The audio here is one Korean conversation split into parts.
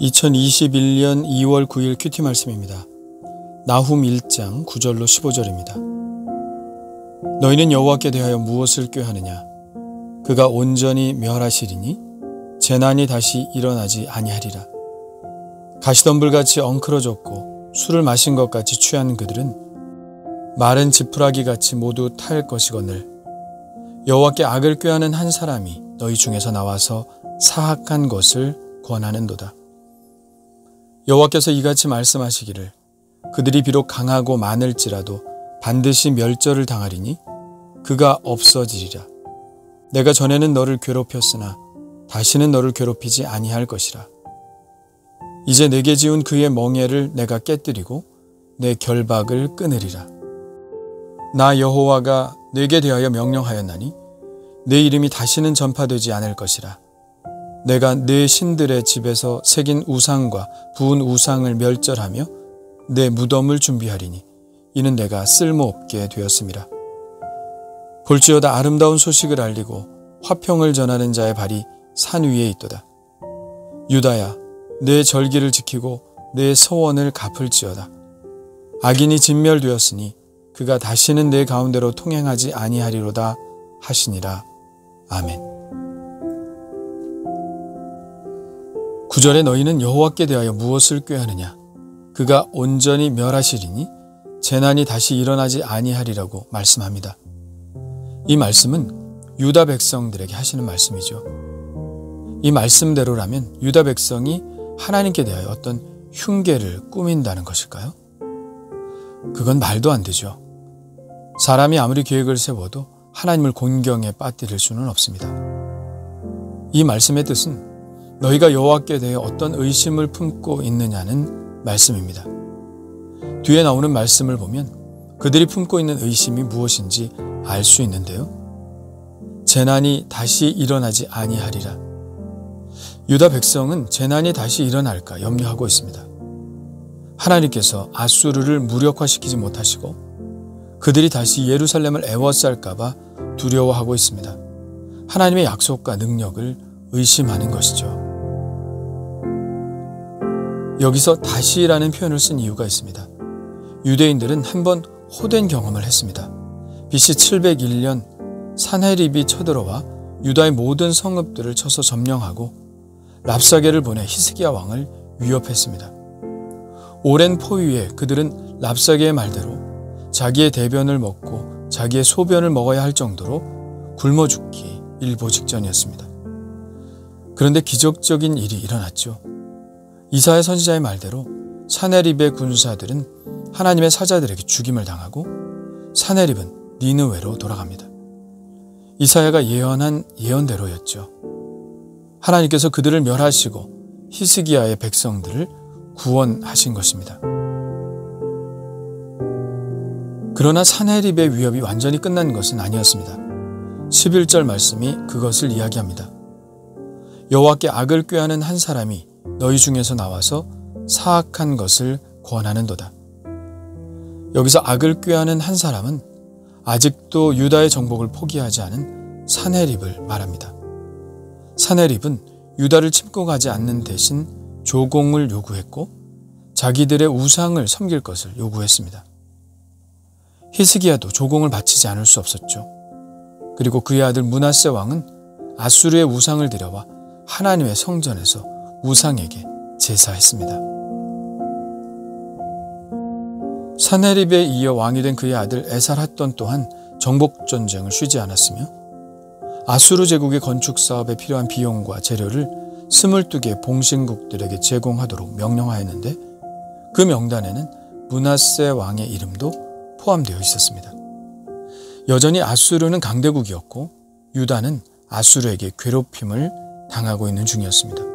2021년 2월 9일 큐티 말씀입니다. 나훔 1장 9절로 15절입니다. 너희는 여호와께 대하여 무엇을 꾀하느냐? 그가 온전히 멸하시리니 재난이 다시 일어나지 아니하리라. 가시덤불같이 엉클어졌고 술을 마신 것 같이 취한 그들은 마른 지푸라기같이 모두 탈 것이거늘 여호와께 악을 꾀하는 한 사람이 너희 중에서 나와서 사악한 것을 권하는도다. 여호와께서 이같이 말씀하시기를 그들이 비록 강하고 많을지라도 반드시 멸절을 당하리니 그가 없어지리라. 내가 전에는 너를 괴롭혔으나 다시는 너를 괴롭히지 아니할 것이라. 이제 내게 지은 그의 멍에를 내가 깨뜨리고 내 결박을 끊으리라. 나 여호와가 내게 대하여 명령하였나니 내 이름이 다시는 전파되지 않을 것이라. 내가 내 신들의 집에서 새긴 우상과 부은 우상을 멸절하며 내 무덤을 준비하리니 이는 내가 쓸모없게 되었음이라. 볼지어다 아름다운 소식을 알리고 화평을 전하는 자의 발이 산 위에 있도다. 유다야, 내 절기를 지키고 내 서원을 갚을지어다. 악인이 진멸되었으니 그가 다시는 내 가운데로 통행하지 아니하리로다 하시니라. 아멘. 9절에 너희는 여호와께 대하여 무엇을 꾀하느냐? 그가 온전히 멸하시리니 재난이 다시 일어나지 아니하리라고 말씀합니다. 이 말씀은 유다 백성들에게 하시는 말씀이죠. 이 말씀대로라면 유다 백성이 하나님께 대하여 어떤 흉계를 꾸민다는 것일까요? 그건 말도 안 되죠. 사람이 아무리 계획을 세워도 하나님을 곤경에 빠뜨릴 수는 없습니다. 이 말씀의 뜻은 너희가 여호와께 대해 어떤 의심을 품고 있느냐는 말씀입니다. 뒤에 나오는 말씀을 보면 그들이 품고 있는 의심이 무엇인지 알 수 있는데요. 재난이 다시 일어나지 아니하리라. 유다 백성은 재난이 다시 일어날까 염려하고 있습니다. 하나님께서 아수르를 무력화시키지 못하시고 그들이 다시 예루살렘을 애워쌀까 봐 두려워하고 있습니다. 하나님의 약속과 능력을 의심하는 것이죠. 여기서 다시라는 표현을 쓴 이유가 있습니다. 유대인들은 한번 호된 경험을 했습니다. BC 701년 산헤립이 쳐들어와 유다의 모든 성읍들을 쳐서 점령하고 랍사게를 보내 히스기야 왕을 위협했습니다. 오랜 포위에 그들은 랍사게의 말대로 자기의 대변을 먹고 자기의 소변을 먹어야 할 정도로 굶어 죽기 일보 직전이었습니다. 그런데 기적적인 일이 일어났죠. 이사야 선지자의 말대로 산헤립의 군사들은 하나님의 사자들에게 죽임을 당하고 산헤립은 니느웨로 돌아갑니다. 이사야가 예언한 예언대로였죠. 하나님께서 그들을 멸하시고 히스기야의 백성들을 구원하신 것입니다. 그러나 산헤립의 위협이 완전히 끝난 것은 아니었습니다. 11절 말씀이 그것을 이야기합니다. 여호와께 악을 꾀하는 한 사람이 너희 중에서 나와서 사악한 것을 권하는도다. 여기서 악을 꾀하는 한 사람은 아직도 유다의 정복을 포기하지 않은 산헤립을 말합니다. 산헤립은 유다를 침공하지 않는 대신 조공을 요구했고 자기들의 우상을 섬길 것을 요구했습니다. 히스기야도 조공을 바치지 않을 수 없었죠. 그리고 그의 아들 므낫세 왕은 아수르의 우상을 들여와 하나님의 성전에서 우상에게 제사했습니다. 산헤립에 이어 왕이 된 그의 아들 에살핫돈 또한 정복전쟁을 쉬지 않았으며 아수르 제국의 건축 사업에 필요한 비용과 재료를 22개의 봉신국들에게 제공하도록 명령하였는데 그 명단에는 므낫세 왕의 이름도 포함되어 있었습니다. 여전히 아수르는 강대국이었고 유다는 아수르에게 괴롭힘을 당하고 있는 중이었습니다.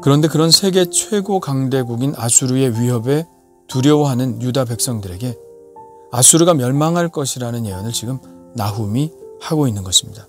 그런데 그런 세계 최고 강대국인 아수르의 위협에 두려워하는 유다 백성들에게 아수르가 멸망할 것이라는 예언을 지금 나훔이 하고 있는 것입니다.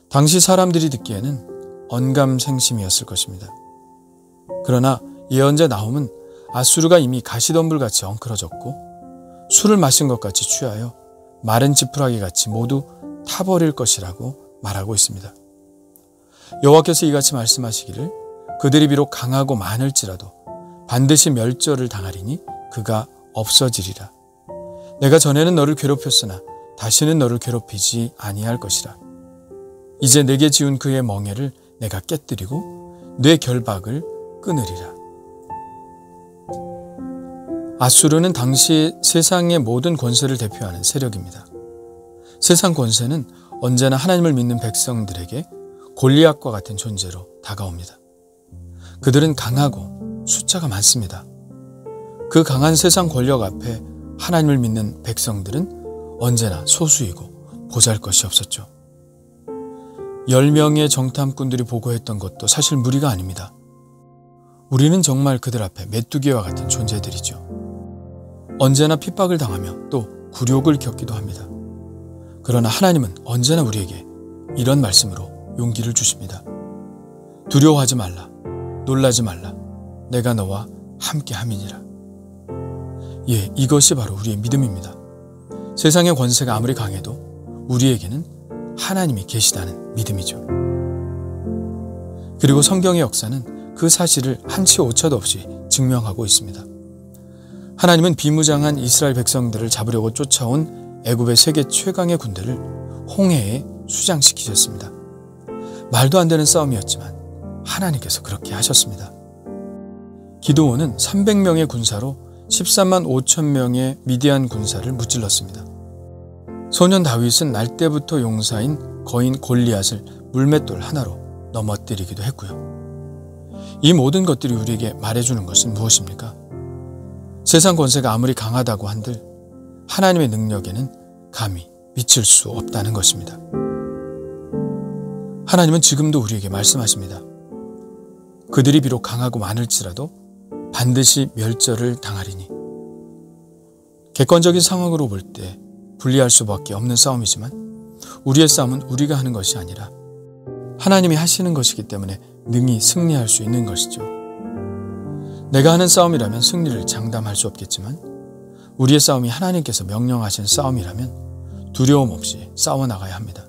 당시 사람들이 듣기에는 언감생심이었을 것입니다. 그러나 예언자 나훔은 아수르가 이미 가시덤불같이 엉클어졌고 술을 마신 것 같이 취하여 마른 지푸라기같이 모두 타버릴 것이라고 말하고 있습니다. 여호와께서 이같이 말씀하시기를 그들이 비록 강하고 많을지라도 반드시 멸절을 당하리니 그가 없어지리라. 내가 전에는 너를 괴롭혔으나 다시는 너를 괴롭히지 아니할 것이라. 이제 내게 지운 그의 멍에를 내가 깨뜨리고 뇌 결박을 끊으리라. 아수르는 당시 세상의 모든 권세를 대표하는 세력입니다. 세상 권세는 언제나 하나님을 믿는 백성들에게 골리앗과 같은 존재로 다가옵니다. 그들은 강하고 숫자가 많습니다. 그 강한 세상 권력 앞에 하나님을 믿는 백성들은 언제나 소수이고 보잘것이 없었죠. 10명의 정탐꾼들이 보고했던 것도 사실 무리가 아닙니다. 우리는 정말 그들 앞에 메뚜기와 같은 존재들이죠. 언제나 핍박을 당하며 또 굴욕을 겪기도 합니다. 그러나 하나님은 언제나 우리에게 이런 말씀으로 용기를 주십니다. 두려워하지 말라. 놀라지 말라. 내가 너와 함께 함이니라. 예, 이것이 바로 우리의 믿음입니다. 세상의 권세가 아무리 강해도 우리에게는 하나님이 계시다는 믿음이죠. 그리고 성경의 역사는 그 사실을 한치 오차도 없이 증명하고 있습니다. 하나님은 비무장한 이스라엘 백성들을 잡으려고 쫓아온 애굽의 세계 최강의 군대를 홍해에 수장시키셨습니다. 말도 안 되는 싸움이었지만 하나님께서 그렇게 하셨습니다. 기드온은 300명의 군사로 13만 5천 명의 미디안 군사를 무찔렀습니다. 소년 다윗은 날 때부터 용사인 거인 골리앗을 물맷돌 하나로 넘어뜨리기도 했고요. 이 모든 것들이 우리에게 말해주는 것은 무엇입니까? 세상 권세가 아무리 강하다고 한들 하나님의 능력에는 감히 미칠 수 없다는 것입니다. 하나님은 지금도 우리에게 말씀하십니다. 그들이 비록 강하고 많을지라도 반드시 멸절을 당하리니. 객관적인 상황으로 볼 때 분리할 수밖에 없는 싸움이지만 우리의 싸움은 우리가 하는 것이 아니라 하나님이 하시는 것이기 때문에 능히 승리할 수 있는 것이죠. 내가 하는 싸움이라면 승리를 장담할 수 없겠지만 우리의 싸움이 하나님께서 명령하신 싸움이라면 두려움 없이 싸워나가야 합니다.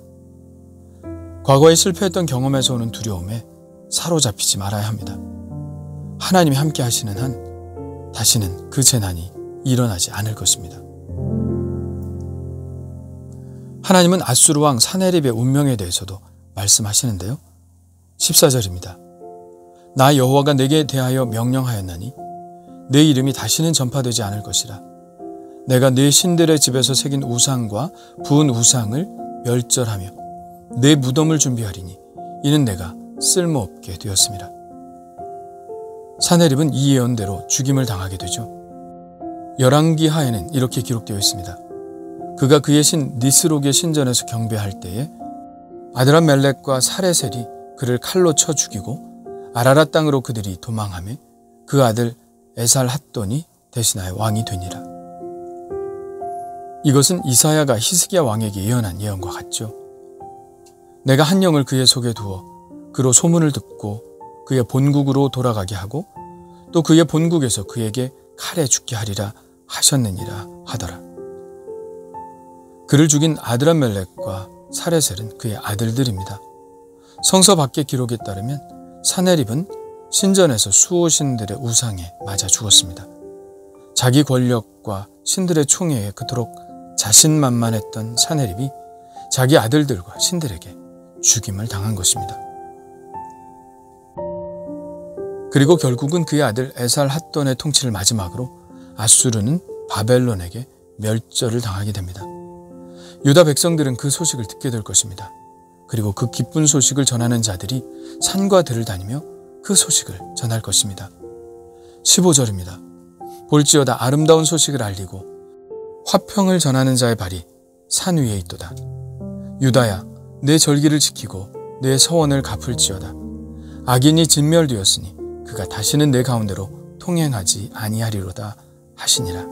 과거에 실패했던 경험에서 오는 두려움에 사로잡히지 말아야 합니다. 하나님이 함께 하시는 한 다시는 그 재난이 일어나지 않을 것입니다. 하나님은 아수르 왕 사네립의 운명에 대해서도 말씀하시는데요. 14절입니다. 나 여호와가 내게 대하여 명령하였나니 내 이름이 다시는 전파되지 않을 것이라. 내가 내 신들의 집에서 새긴 우상과 부은 우상을 멸절하며 내 무덤을 준비하리니 이는 내가 쓸모없게 되었습니다. 사네립은 이 예언대로 죽임을 당하게 되죠. 열왕기 하에는 이렇게 기록되어 있습니다. 그가 그의 신 니스록의 신전에서 경배할 때에 아드람멜렉과 사레셀이 그를 칼로 쳐 죽이고 아라랏 땅으로 그들이 도망하며 그 아들 에살핫돈이 대신하여 왕이 되니라. 이것은 이사야가 히스기야 왕에게 예언한 예언과 같죠. 내가 한 영을 그의 속에 두어 그로 소문을 듣고 그의 본국으로 돌아가게 하고 또 그의 본국에서 그에게 칼에 죽게 하리라 하셨느니라 하더라. 그를 죽인 아드람멜렉과 사레셀은 그의 아들들입니다. 성서 밖의 기록에 따르면 사네립은 신전에서 수호신들의 우상에 맞아 죽었습니다. 자기 권력과 신들의 총애에 그토록 자신만만했던 사네립이 자기 아들들과 신들에게 죽임을 당한 것입니다. 그리고 결국은 그의 아들 에살핫돈의 통치를 마지막으로 아수르는 바벨론에게 멸절을 당하게 됩니다. 유다 백성들은 그 소식을 듣게 될 것입니다. 그리고 그 기쁜 소식을 전하는 자들이 산과 들을 다니며 그 소식을 전할 것입니다. 15절입니다. 볼지어다 아름다운 소식을 알리고 화평을 전하는 자의 발이 산 위에 있도다. 유다야, 내 절기를 지키고 내 서원을 갚을지어다. 악인이 진멸되었으니 그가 다시는 내 가운데로 통행하지 아니하리로다 하시니라.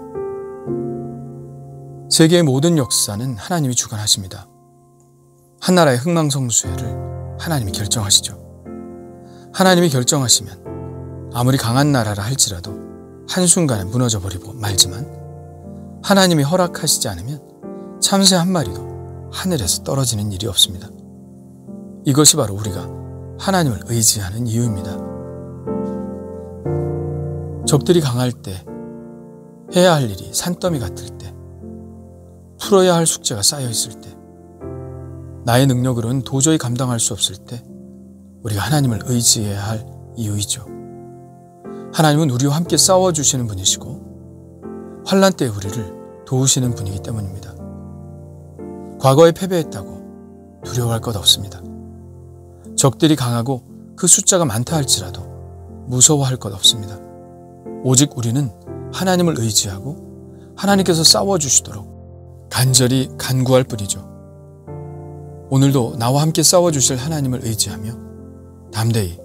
세계의 모든 역사는 하나님이 주관하십니다. 한 나라의 흥망성쇠를 하나님이 결정하시죠. 하나님이 결정하시면 아무리 강한 나라라 할지라도 한순간에 무너져버리고 말지만 하나님이 허락하시지 않으면 참새 한 마리도 하늘에서 떨어지는 일이 없습니다. 이것이 바로 우리가 하나님을 의지하는 이유입니다. 적들이 강할 때, 해야 할 일이 산더미 같을 때, 풀어야 할 숙제가 쌓여 있을 때, 나의 능력으로는 도저히 감당할 수 없을 때 우리가 하나님을 의지해야 할 이유이죠. 하나님은 우리와 함께 싸워주시는 분이시고 환난 때 우리를 도우시는 분이기 때문입니다. 과거에 패배했다고 두려워할 것 없습니다. 적들이 강하고 그 숫자가 많다 할지라도 무서워할 것 없습니다. 오직 우리는 하나님을 의지하고 하나님께서 싸워주시도록 간절히 간구할 뿐이죠. 오늘도 나와 함께 싸워주실 하나님을 의지하며 담대히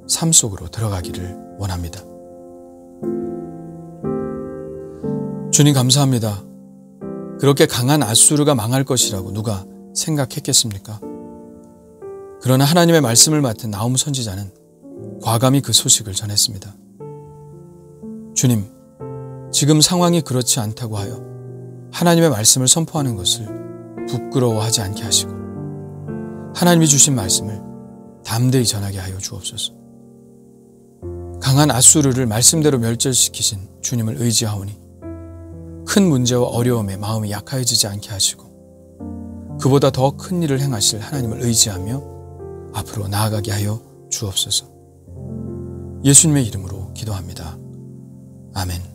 삶 속으로 들어가기를 원합니다. 주님 감사합니다. 그렇게 강한 앗수르가 망할 것이라고 누가 생각했겠습니까? 그러나 하나님의 말씀을 맡은 나훔 선지자는 과감히 그 소식을 전했습니다. 주님, 지금 상황이 그렇지 않다고 하여 하나님의 말씀을 선포하는 것을 부끄러워하지 않게 하시고 하나님이 주신 말씀을 담대히 전하게 하여 주옵소서. 강한 앗수르를 말씀대로 멸절시키신 주님을 의지하오니 큰 문제와 어려움에 마음이 약해지지 않게 하시고 그보다 더 큰 일을 행하실 하나님을 의지하며 앞으로 나아가게 하여 주옵소서. 예수님의 이름으로 기도합니다. 아멘.